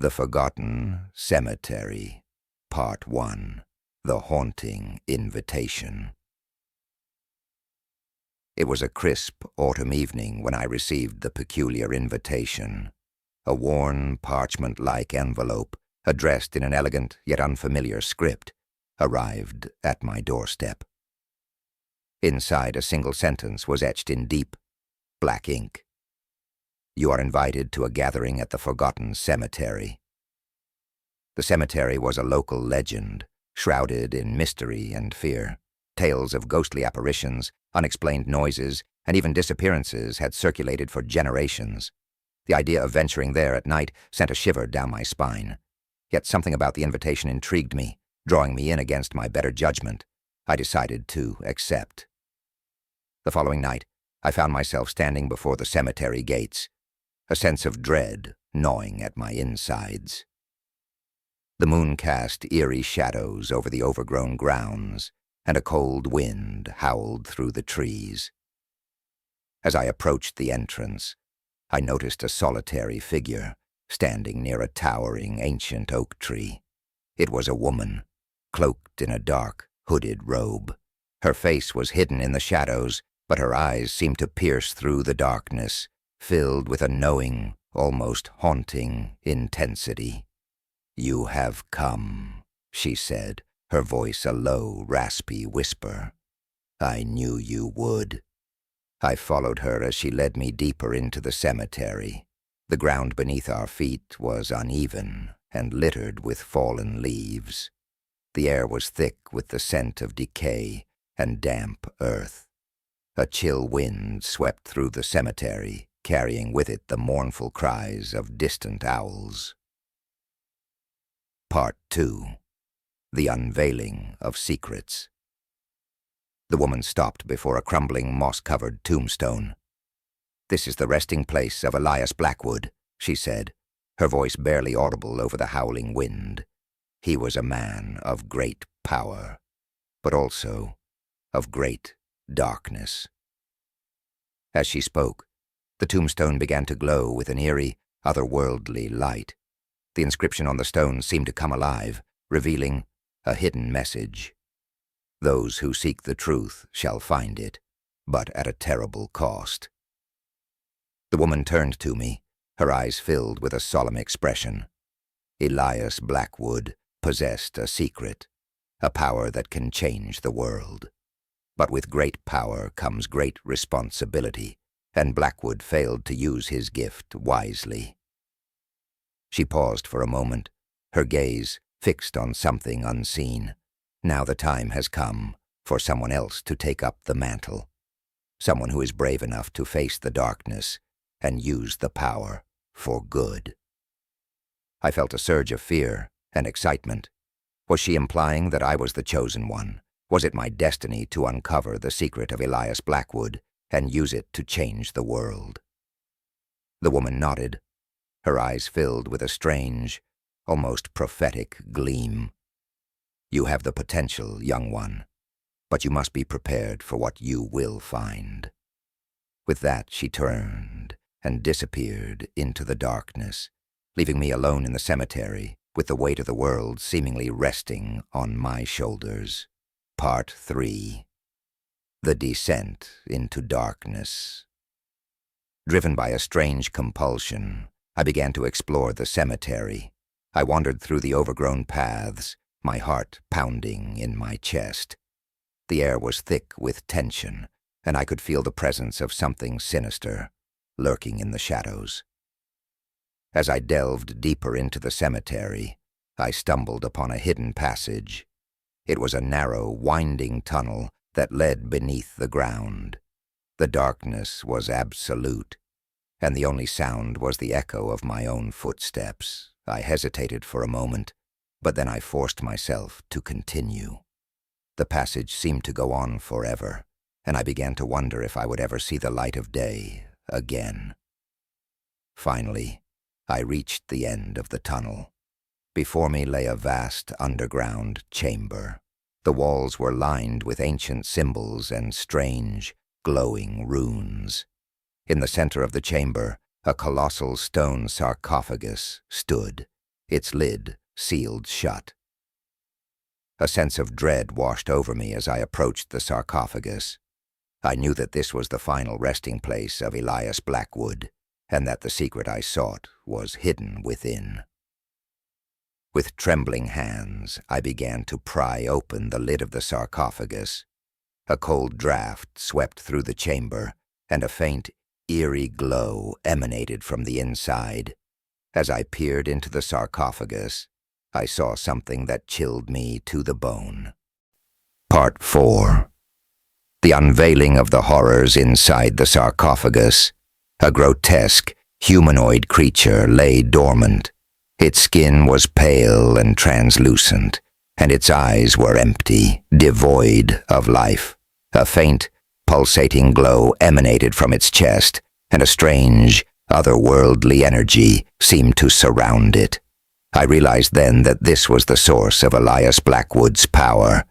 The Forgotten Cemetery, Part 1, The Haunting Invitation. It was a crisp autumn evening when I received the peculiar invitation, a worn, parchment-like envelope, addressed in an elegant yet unfamiliar script, arrived at my doorstep. Inside, a single sentence was etched in deep, black ink. You are invited to a gathering at the Forgotten Cemetery. The cemetery was a local legend, shrouded in mystery and fear. Tales of ghostly apparitions, unexplained noises, and even disappearances had circulated for generations. The idea of venturing there at night sent a shiver down my spine. Yet something about the invitation intrigued me, drawing me in against my better judgment. I decided to accept. The following night, I found myself standing before the cemetery gates, a sense of dread gnawing at my insides. The moon cast eerie shadows over the overgrown grounds, and a cold wind howled through the trees. As I approached the entrance, I noticed a solitary figure standing near a towering ancient oak tree. It was a woman, cloaked in a dark, hooded robe. Her face was hidden in the shadows, but her eyes seemed to pierce through the darkness, filled with a knowing, almost haunting intensity. "You have come," she said, her voice a low, raspy whisper. "I knew you would." I followed her as she led me deeper into the cemetery. The ground beneath our feet was uneven and littered with fallen leaves. The air was thick with the scent of decay and damp earth. A chill wind swept through the cemetery, carrying with it the mournful cries of distant owls. Part 2. The Unveiling of Secrets. The woman stopped before a crumbling, moss-covered tombstone. "This is the resting place of Elias Blackwood," she said, her voice barely audible over the howling wind. "He was a man of great power, but also of great darkness." As she spoke, the tombstone began to glow with an eerie, otherworldly light. The inscription on the stone seemed to come alive, revealing a hidden message. "Those who seek the truth shall find it, but at a terrible cost." The woman turned to me, her eyes filled with a solemn expression. Elias Blackwood possessed a secret, a power that can change the world. But with great power comes great responsibility, and Blackwood failed to use his gift wisely. She paused for a moment, her gaze fixed on something unseen. Now the time has come for someone else to take up the mantle, someone who is brave enough to face the darkness and use the power for good. I felt a surge of fear and excitement. Was she implying that I was the chosen one? Was it my destiny to uncover the secret of Elias Blackwood and use it to change the world? The woman nodded, her eyes filled with a strange, almost prophetic gleam. "You have the potential, young one, but you must be prepared for what you will find." With that, she turned and disappeared into the darkness, leaving me alone in the cemetery with the weight of the world seemingly resting on my shoulders. Part 3. The Descent into Darkness. Driven by a strange compulsion, I began to explore the cemetery. I wandered through the overgrown paths, my heart pounding in my chest. The air was thick with tension, and I could feel the presence of something sinister, lurking in the shadows. As I delved deeper into the cemetery, I stumbled upon a hidden passage. It was a narrow, winding tunnel that led beneath the ground. The darkness was absolute, and the only sound was the echo of my own footsteps. I hesitated for a moment, but then I forced myself to continue. The passage seemed to go on forever, and I began to wonder if I would ever see the light of day again. Finally, I reached the end of the tunnel. Before me lay a vast underground chamber. The walls were lined with ancient symbols and strange, glowing runes. In the center of the chamber, a colossal stone sarcophagus stood, its lid sealed shut. A sense of dread washed over me as I approached the sarcophagus. I knew that this was the final resting place of Elias Blackwood, and that the secret I sought was hidden within. With trembling hands, I began to pry open the lid of the sarcophagus. A cold draught swept through the chamber, and a faint, eerie glow emanated from the inside. As I peered into the sarcophagus, I saw something that chilled me to the bone. Part 4. The unveiling of the horrors inside the sarcophagus. A grotesque, humanoid creature lay dormant. Its skin was pale and translucent, and its eyes were empty, devoid of life. A faint, pulsating glow emanated from its chest, and a strange, otherworldly energy seemed to surround it. I realized then that this was the source of Elias Blackwood's power.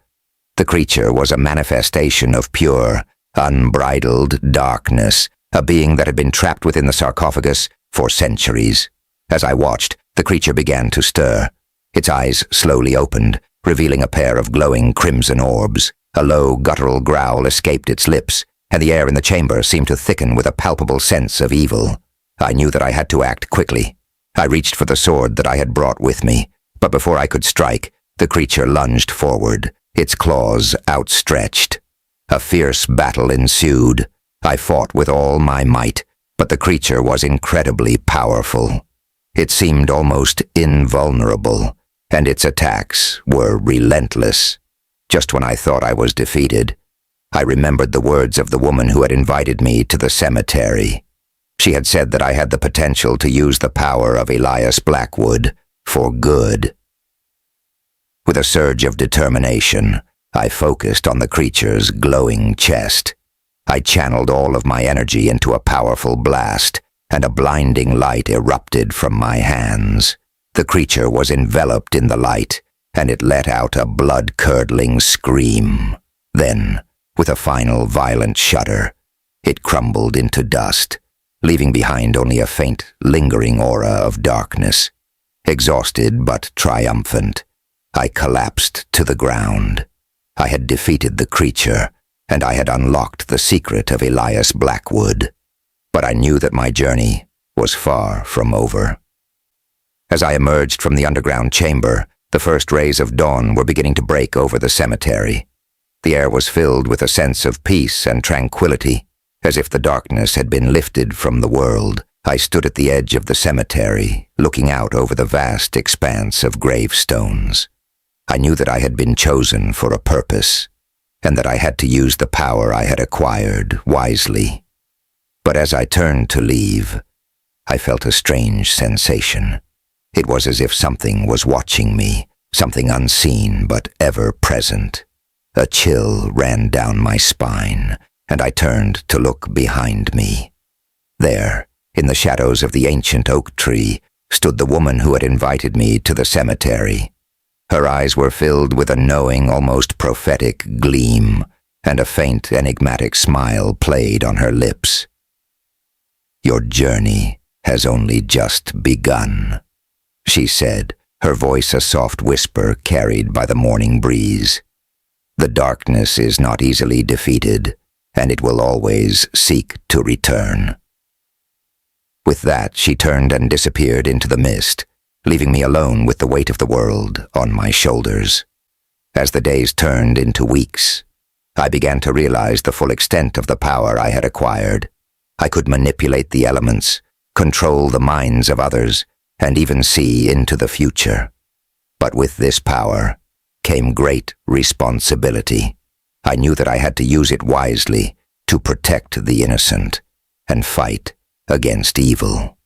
The creature was a manifestation of pure, unbridled darkness, a being that had been trapped within the sarcophagus for centuries. As I watched, the creature began to stir. Its eyes slowly opened, revealing a pair of glowing crimson orbs. A low, guttural growl escaped its lips, and the air in the chamber seemed to thicken with a palpable sense of evil. I knew that I had to act quickly. I reached for the sword that I had brought with me, but before I could strike, the creature lunged forward, its claws outstretched. A fierce battle ensued. I fought with all my might, but the creature was incredibly powerful. It seemed almost invulnerable, and its attacks were relentless. Just when I thought I was defeated, I remembered the words of the woman who had invited me to the cemetery. She had said that I had the potential to use the power of Elias Blackwood for good. With a surge of determination, I focused on the creature's glowing chest. I channeled all of my energy into a powerful blast, and a blinding light erupted from my hands. The creature was enveloped in the light, and it let out a blood-curdling scream. Then, with a final violent shudder, it crumbled into dust, leaving behind only a faint, lingering aura of darkness. Exhausted but triumphant, I collapsed to the ground. I had defeated the creature, and I had unlocked the secret of Elias Blackwood. But I knew that my journey was far from over. As I emerged from the underground chamber, the first rays of dawn were beginning to break over the cemetery. The air was filled with a sense of peace and tranquility, as if the darkness had been lifted from the world. I stood at the edge of the cemetery, looking out over the vast expanse of gravestones. I knew that I had been chosen for a purpose, and that I had to use the power I had acquired wisely. But as I turned to leave, I felt a strange sensation. It was as if something was watching me, something unseen but ever present. A chill ran down my spine, and I turned to look behind me. There, in the shadows of the ancient oak tree, stood the woman who had invited me to the cemetery. Her eyes were filled with a knowing, almost prophetic gleam, and a faint, enigmatic smile played on her lips. "Your journey has only just begun," she said, her voice a soft whisper carried by the morning breeze. "The darkness is not easily defeated, and it will always seek to return." With that, she turned and disappeared into the mist, leaving me alone with the weight of the world on my shoulders. As the days turned into weeks, I began to realize the full extent of the power I had acquired. I could manipulate the elements, control the minds of others, and even see into the future. But with this power came great responsibility. I knew that I had to use it wisely to protect the innocent and fight against evil.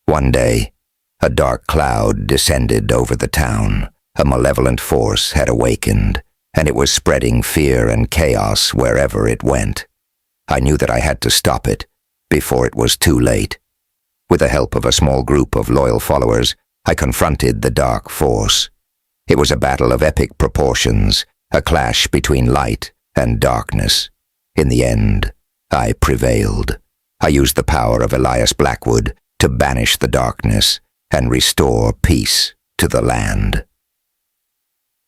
One day, a dark cloud descended over the town. A malevolent force had awakened, and it was spreading fear and chaos wherever it went. I knew that I had to stop it before it was too late. With the help of a small group of loyal followers, I confronted the dark force. It was a battle of epic proportions, a clash between light and darkness. In the end, I prevailed. I used the power of Elias Blackwood to banish the darkness, and restore peace to the land.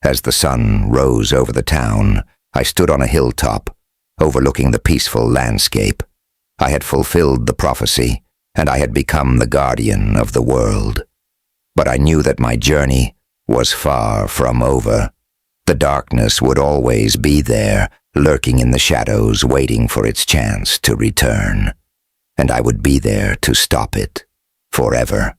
As the sun rose over the town, I stood on a hilltop, overlooking the peaceful landscape. I had fulfilled the prophecy, and I had become the guardian of the world. But I knew that my journey was far from over. The darkness would always be there, lurking in the shadows, waiting for its chance to return. And I would be there to stop it, forever.